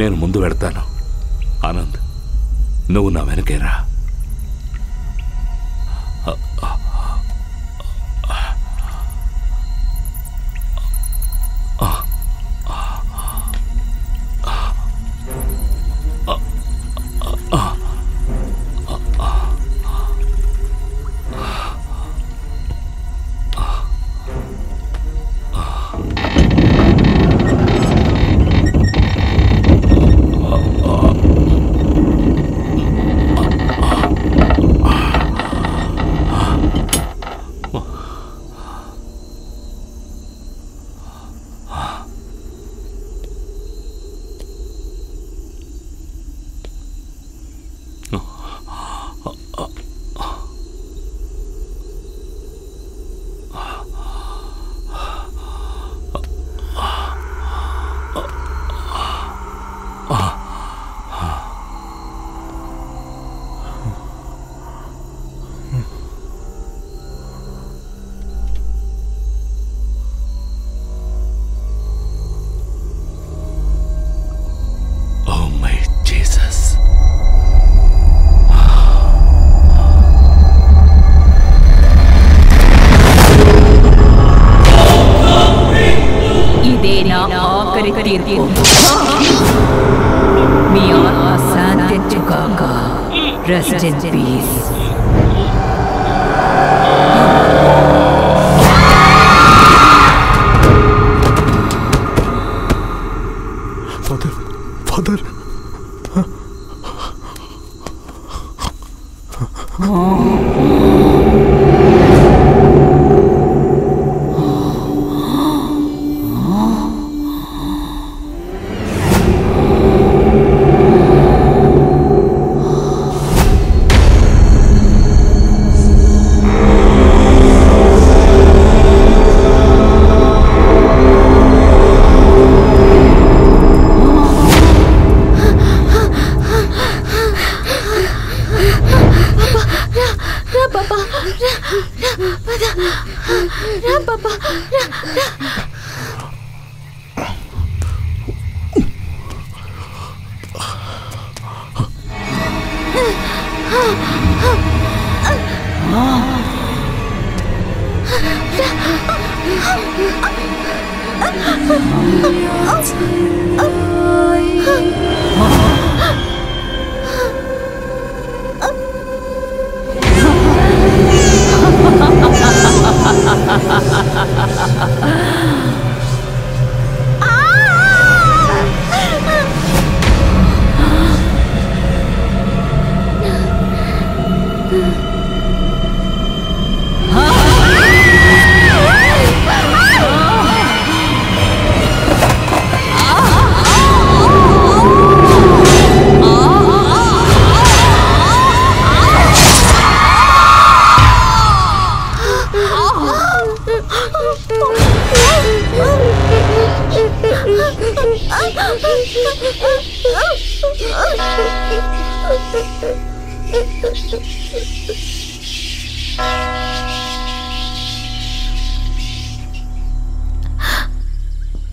నేను ముందు వెడతాను. ఆనంద్, నువ్వు నా వెనకేరా. Rest in peace. Father.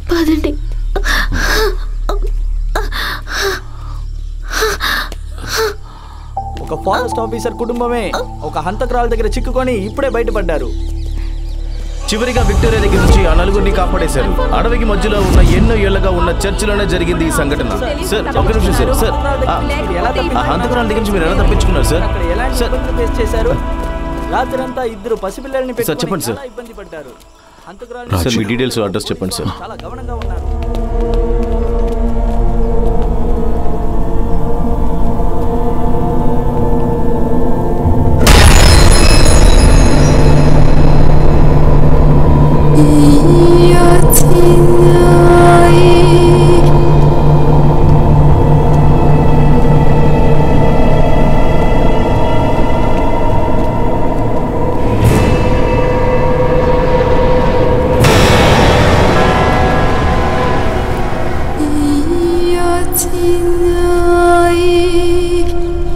పదండి. ఒక ఫారెస్ట్ ఆఫీసర్ కుటుంబమే ఒక హంతకురాల దగ్గర చిక్కుకొని ఇప్పుడే బయటపడ్డారు. చివరిగా విక్టోరియా దగ్గర నుంచి ఆ నలుగురిని కాపాడేశారు. అడవికి మధ్యలో ఉన్న ఎన్నో ఏళ్లుగా ఉన్న చర్చిలోనే జరిగింది ఈ సంఘటన. సార్ ఒక నిమిషం సార్. సార్ ఆ హంతకురాల దగ్గర నుంచి మీరు ఎలా తప్పించుకున్నారు సార్? ఫేస్ చేశారు. రాత్రంతా ఇద్దరు పసిపిల్లల్ని సార్ చెప్పండి సార్. ఇబ్బంది పడ్డారు. సార్ మీ డీటెయిల్స్ అడ్రస్ చెప్పండి సార్. చాలా గమనంగా ఉన్నారు.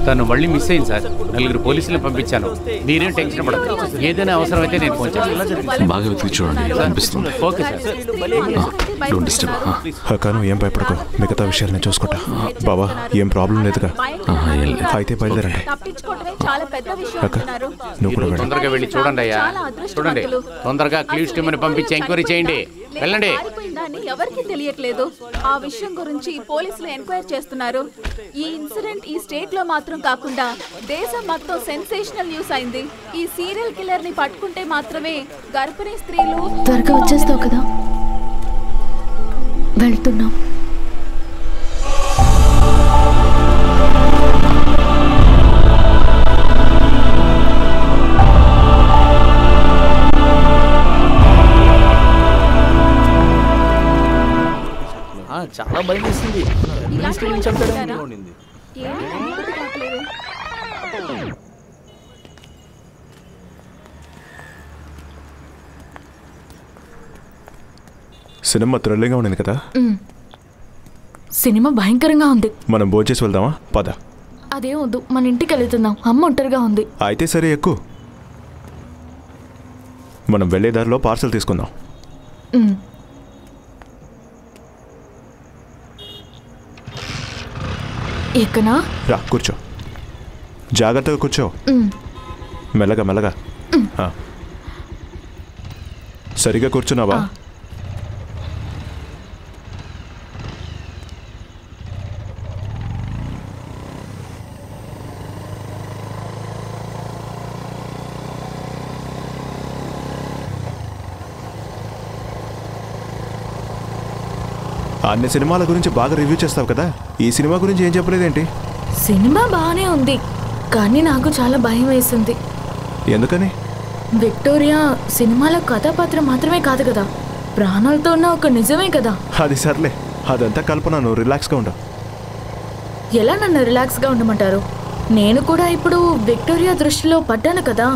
తను మళ్ళీ మిస్ అయింది సార్. 4 పోలీసులను పంపించాను. మీరేం టెన్షన్ పడదు. ఏదైనా అవసరమైతే నేను ఫోన్ చేస్తాను. బాగా వెతికి చూడండి, అనిపిస్తుంది. Okay sir. Don't disturb. కాను ఏం భయపడకు, మిగతా విషయాలు నేను చూసుకుంటా. బావా ఏం ప్రాబ్లం లేదుగా? అయితే బయలుదేరండి. అక్క నువ్వు కూడా వెళ్ళి తొందరగా వెళ్ళి చూడండి అయ్యా, చూడండి. తొందరగా క్లీవ్ టీమ్ని పంపించి ఎంక్వైరీ చేయండి. వెళ్ళండి. ఎవరికి తెలియట్లేదు. ఆ విషయం గురించి పోలీసులు ఎంక్వైరీ చేస్తున్నారు. ఈ ఇన్సిడెంట్ ఈ స్టేట్ లో మాత్రం కాకుండా దేశం మొత్తం సెన్సేషనల్ న్యూస్ అయింది. ఈ సీరియల్ కిల్లర్ ని పట్టుకుంటే మాత్రమే గర్భిణీ స్త్రీలు. త్వరగా వచ్చేస్తావు కదా? వెళ్తున్నాం. చాలా భయం వేస్తుంది. సినిమా థ్రిల్లింగ్గా ఉండింది కదా? సినిమా భయంకరంగా ఉంది. మనం భోంచేసి వెళ్దామా? పద. అదే వద్దు, మన ఇంటికి వెళ్తున్నాం. అమ్మ ఒంటరిగా ఉంది. అయితే సరే ఎక్కువ. మనం వెళ్ళే దారిలో పార్సల్ తీసుకుందాం. ఎక్కనా? రా కూర్చో, జాగ్రత్తగా కూర్చో. మెల్లగా మెల్లగా. సరిగా కూర్చున్నావా? అన్ని సినిమాల గురించి బాగా రివ్యూ చేస్తావు కదా, ఈ సినిమా గురించి ఏం చెప్పలేదేంటి? సినిమా బాగానే ఉంది, కానీ నాకు చాలా భయం వేసింది. ఎందుకని? విక్టోరియా సినిమాలో కథాపాత్ర మాత్రమే కాదు కదా, ప్రాణాలతో ఉన్న ఒక నిజమే కదా. అది సర్లే, అదంతా కల్పన. నువ్వు రిలాక్స్గా ఉండవు. ఎలా నన్ను రిలాక్స్గా ఉండమంటారు? నేను కూడా ఇప్పుడు విక్టోరియా దృష్టిలో పడ్డాను కదా.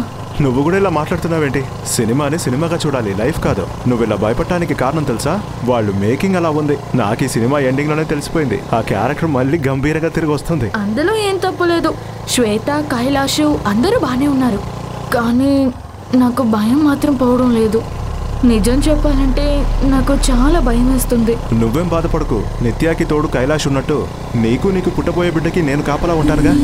నువ్వు కూడా ఇలా మాట్లాడుతున్నావేంటి? సినిమాని సినిమాగా చూడాలి, లైఫ్ కాదు. నువ్వు ఇలా భయపడటానికి కారణం తెలుసా? వాళ్ళు మేకింగ్ అలా ఉంది. నాకు ఈ సినిమా ఎండింగ్ లోనే తెలిసిపోయింది. ఆ క్యారెక్టర్ మళ్ళీ గంభీరంగా తిరిగి వస్తుంది. అందులో ఏం తప్పు లేదు. శ్వేత, కైలాషు అందరూ బాగానే ఉన్నారు, కానీ నాకు భయం మాత్రం పోవడం లేదు. నిజం చెప్పాలంటే నాకు చాలా భయం వేస్తుంది. నువ్వేం బాధపడకు. నిత్యాకి తోడు కైలాష్ ఉన్నట్టు నీకు పుట్టబోయే బిడ్డకి నేను కాపలా ఉంటానుగా.